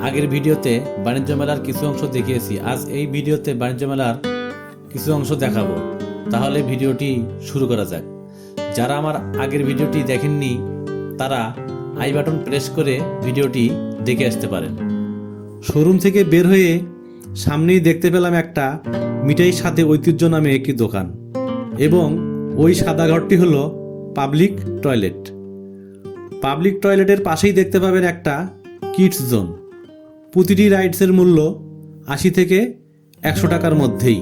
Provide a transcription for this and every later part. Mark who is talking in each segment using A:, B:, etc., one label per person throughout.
A: আগের ভিডিওতে বাণিজ্য মেলার কিছু অংশ দেখিয়েছি। আজ এই ভিডিওতে বাণিজ্য মেলার কিছু অংশ দেখাবো। তাহলে ভিডিওটি শুরু করা যাক। যারা আমার আগের ভিডিওটি দেখেননি তারা আই বাটন প্রেস করে ভিডিওটি দেখে আসতে পারেন। শোরুম থেকে বের হয়ে সামনেই দেখতে পেলাম একটা মিঠাই সাথে ঐতিহ্য নামে একটি দোকান, এবং ওই সাদা ঘরটি হলো পাবলিক টয়লেট। পাবলিক টয়লেটের পাশেই দেখতে পাবেন একটা কিডস জোন। প্রতিটি রাইডসের মূল্য ৮০ থেকে ১০০ টাকার মধ্যেই।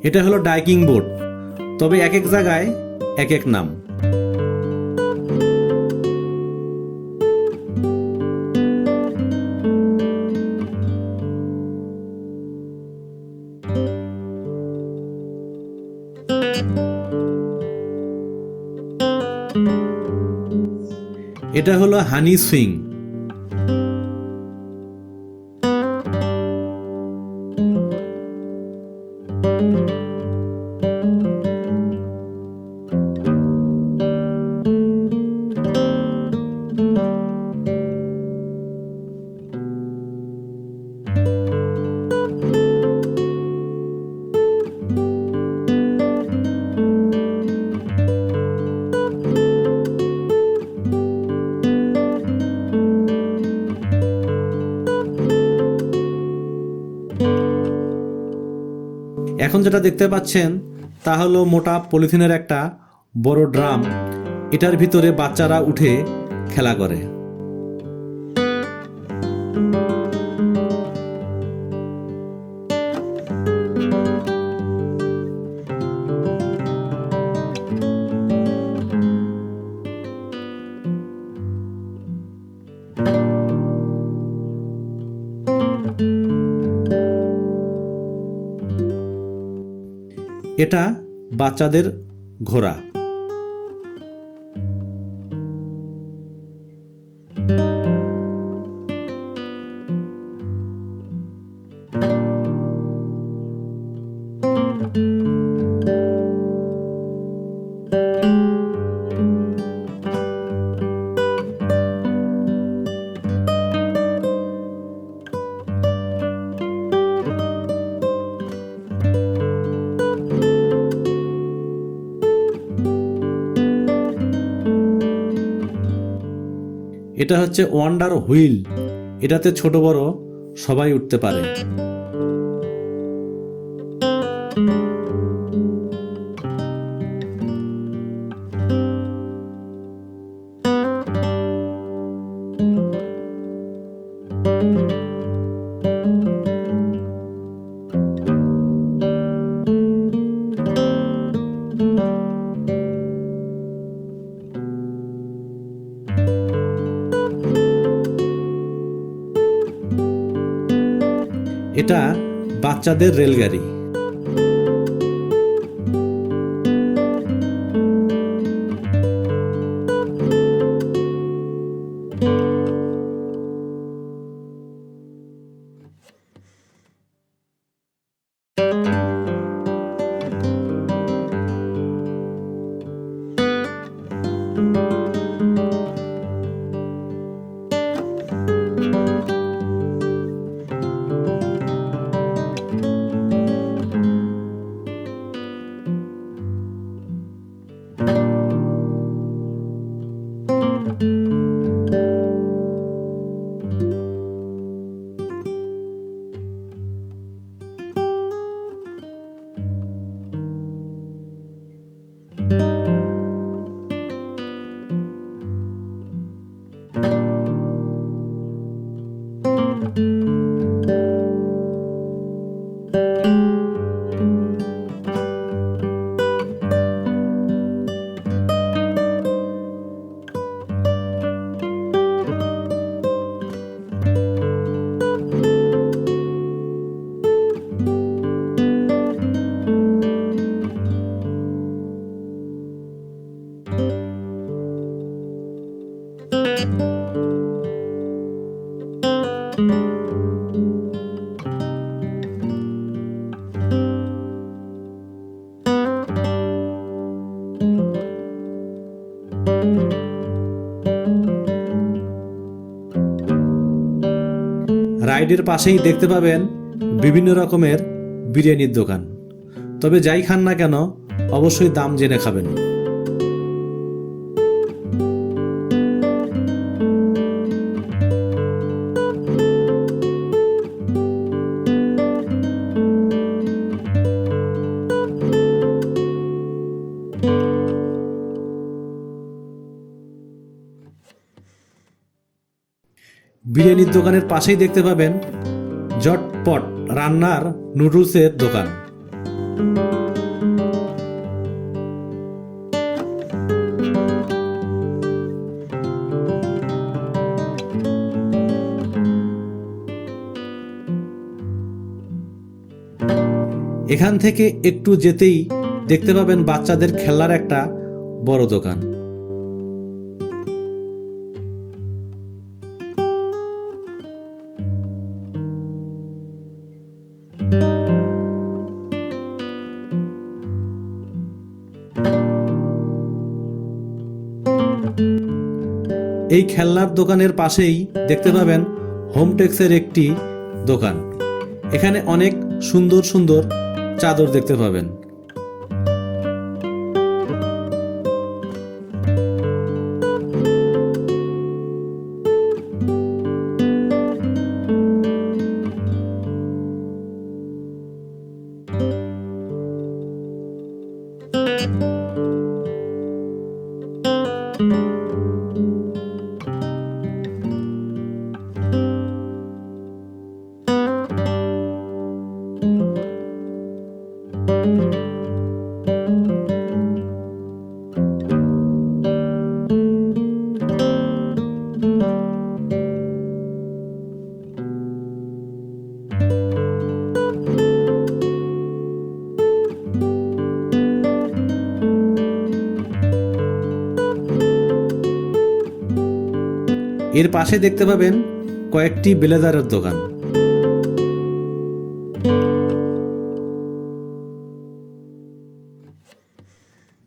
A: এটা হলো ডাইকিং বোর্ড, তবে এক এক জায়গায় এক এক নাম। এটা হলো হানি সুইং। এখন যেটা দেখতে পাচ্ছেন তা হলো মোটা পলিথিনের একটা বড় ড্রাম। এটার ভিতরে বাচ্চারা উঠে খেলা করে। এটা বাচ্চাদের ঘোড়া। এটা হচ্ছে ওয়ান্ডার হুইল। এটাতে ছোট বড় সবাই উঠতে পারে। এটা বাচ্চাদের রেলগাড়ি। রাইডের পাশেই দেখতে পাবেন বিভিন্ন রকমের বিরিয়ানির দোকান। তবে যাই খান না কেন অবশ্যই দাম জেনে খাবেন। বিরিয়ানির দোকানের পাশেই দেখতে পাবেন ঝটপট রান্নার নুডলসের দোকান। এখান থেকে একটু যেতেই দেখতে পাবেন বাচ্চাদের খেলার একটা বড় দোকান। এই খেলনার দোকানের পাশেই দেখতে পাবেন হোমটেক্সের একটি দোকান। এখানে অনেক সুন্দর সুন্দর চাদর দেখতে পাবেন। এর পাশে দেখতে পাবেন কয়েকটি ব্লেজারের দোকান।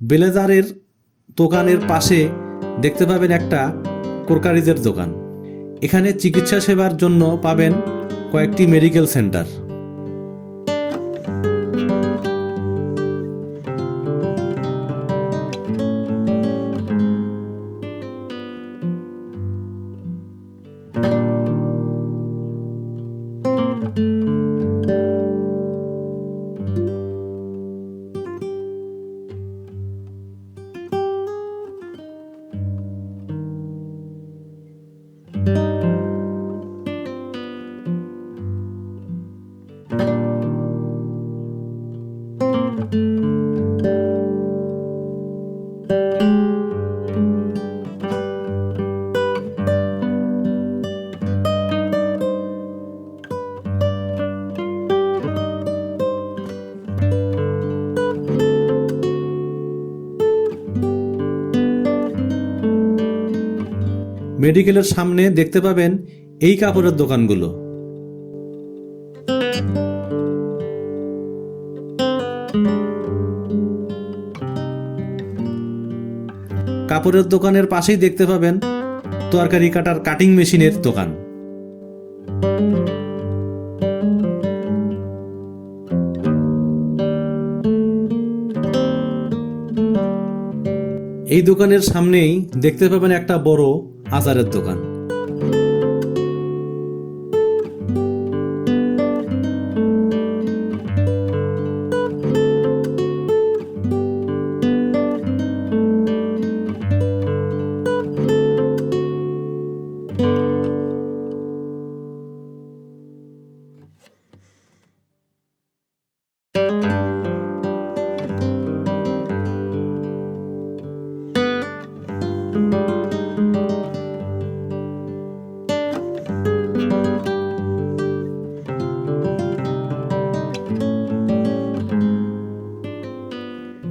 A: ব্লেজারের দোকানের পাশে দেখতে পাবেন একটা ক্রোকারিজের দোকান। এখানে চিকিৎসা সেবার জন্য পাবেন কয়েকটি মেডিকেল সেন্টার। মেডিকেলের সামনে দেখতে পাবেন এই কাপড়ের দোকানগুলো। কাপড়ের দোকানের পাশেই দেখতে পাবেন তরকারি কাটার কাটিং মেশিনের দোকান। এই দোকানের সামনেই দেখতে পাবেন একটা বড় আচারের দোকান।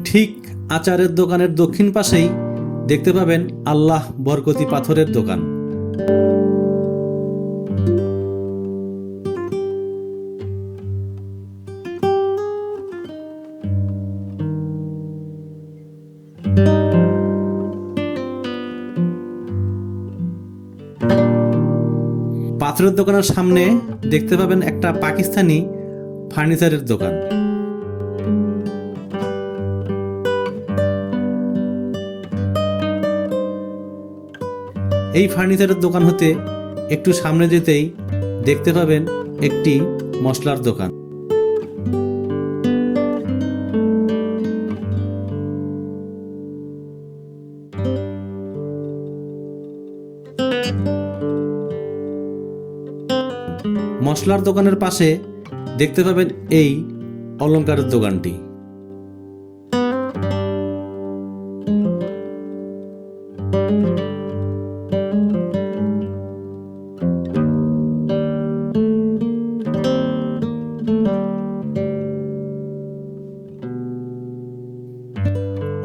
A: ঠিক আচারের দোকানের দক্ষিণ পাশেই দেখতে পাবেন আল্লাহ বরকতি পাথরের দোকান। পাথরের দোকানের সামনে দেখতে পাবেন একটা পাকিস্তানি ফার্নিচারের দোকান। এই ফার্নিচারের দোকান হতে একটু সামনে যেতেই দেখতে পাবেন একটি মশলার দোকান। মশলার দোকানের পাশে দেখতে পাবেন এই অলংকারের দোকানটি।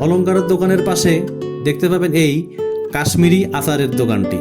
A: অলংকারের দোকানের পাশে দেখতে পাবেন এই কাশ্মীরি আচারের দোকানটি।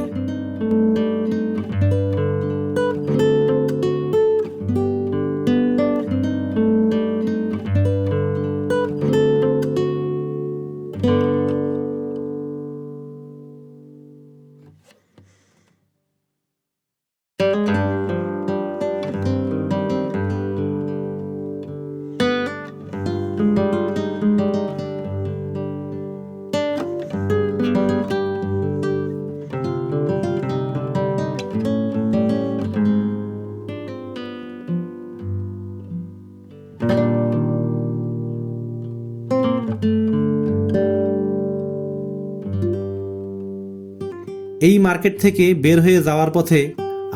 A: এই মার্কেট থেকে বের হয়ে যাওয়ার পথে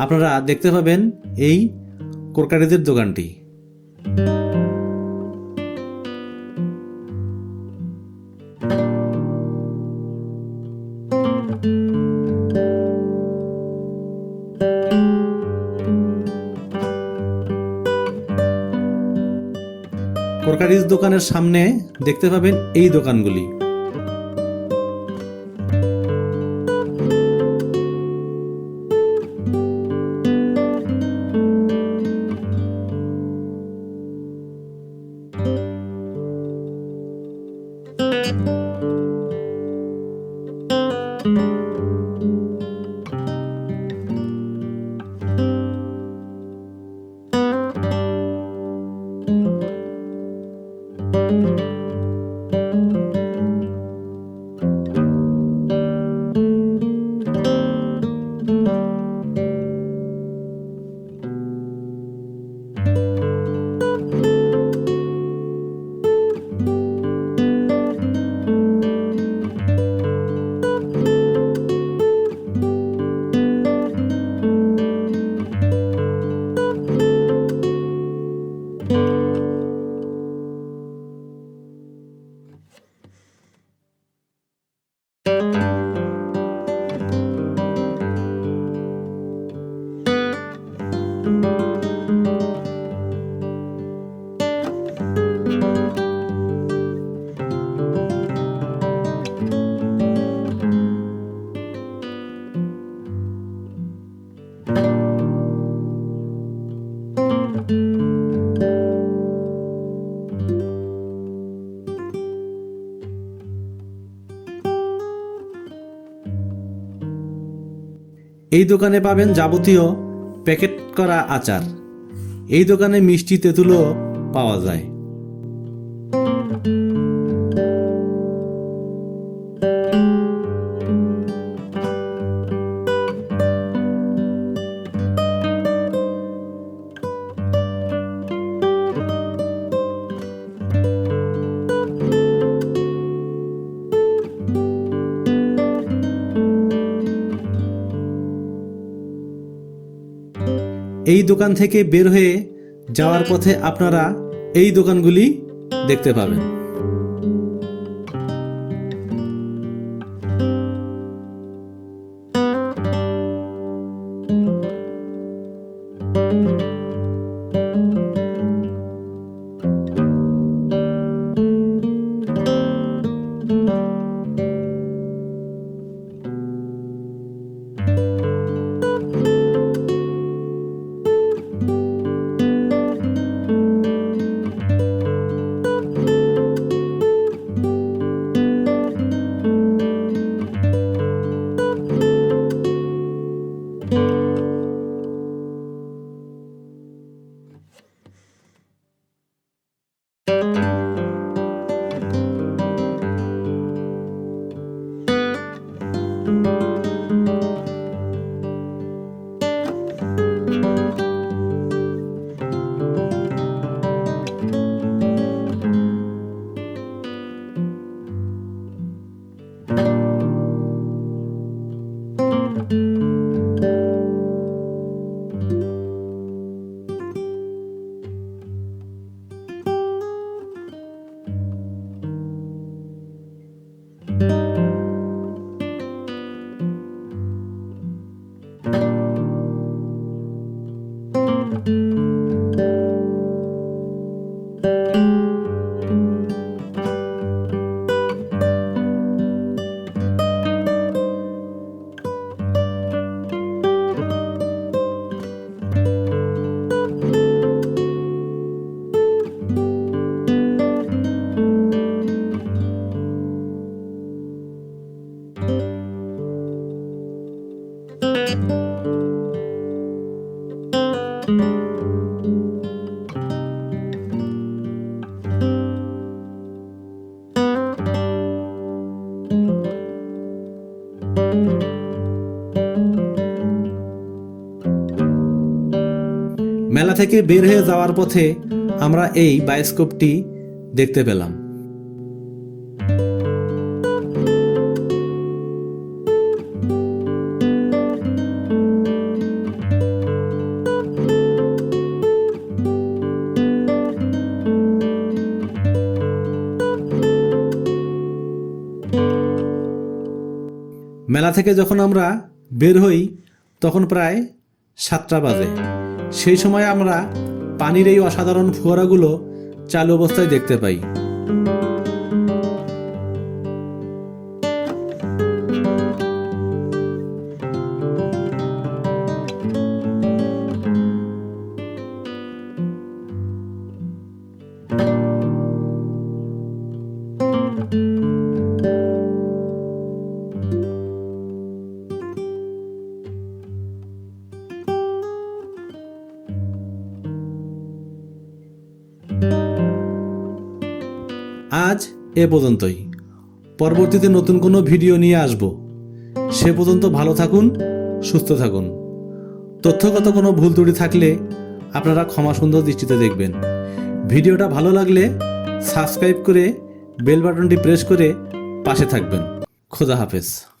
A: আপনারা দেখতে পাবেন এই কোরকারিদের দোকানটি। কোরকারিজ দোকানের সামনে দেখতে পাবেন এই দোকানগুলি। এই দোকানে পাবেন যাবতীয় প্যাকেট করা আচার। এই দোকানে মিষ্টি তেঁতুলও পাওয়া যায়। এই দোকান থেকে বের হয়ে যাওয়ার পথে আপনারা এই দোকানগুলি দেখতে পাবেন। মেলা থেকে বের হয়ে যাওয়ার পথে আমরা এই বায়োস্কোপটি দেখতে পেলাম। মেলা থেকে যখন আমরা বের হই তখন প্রায় 7টা বাজে। সেই সময় আমরা পানির এই অসাধারণ ফোয়ারাগুলো চালু অবস্থায় দেখতে পাই। আজ এ পর্যন্তই। পরবর্তীতে নতুন কোনো ভিডিও নিয়ে আসব। সে পর্যন্ত ভালো থাকুন, সুস্থ থাকুন। তথ্যগত কোনো ভুল ত্রুটি থাকলে আপনারা ক্ষমা সুন্দর দৃষ্টিতে দেখবেন। ভিডিওটা ভালো লাগলে সাবস্ক্রাইব করে বেল বাটনটি প্রেস করে পাশে থাকবেন। খোদা হাফেজ।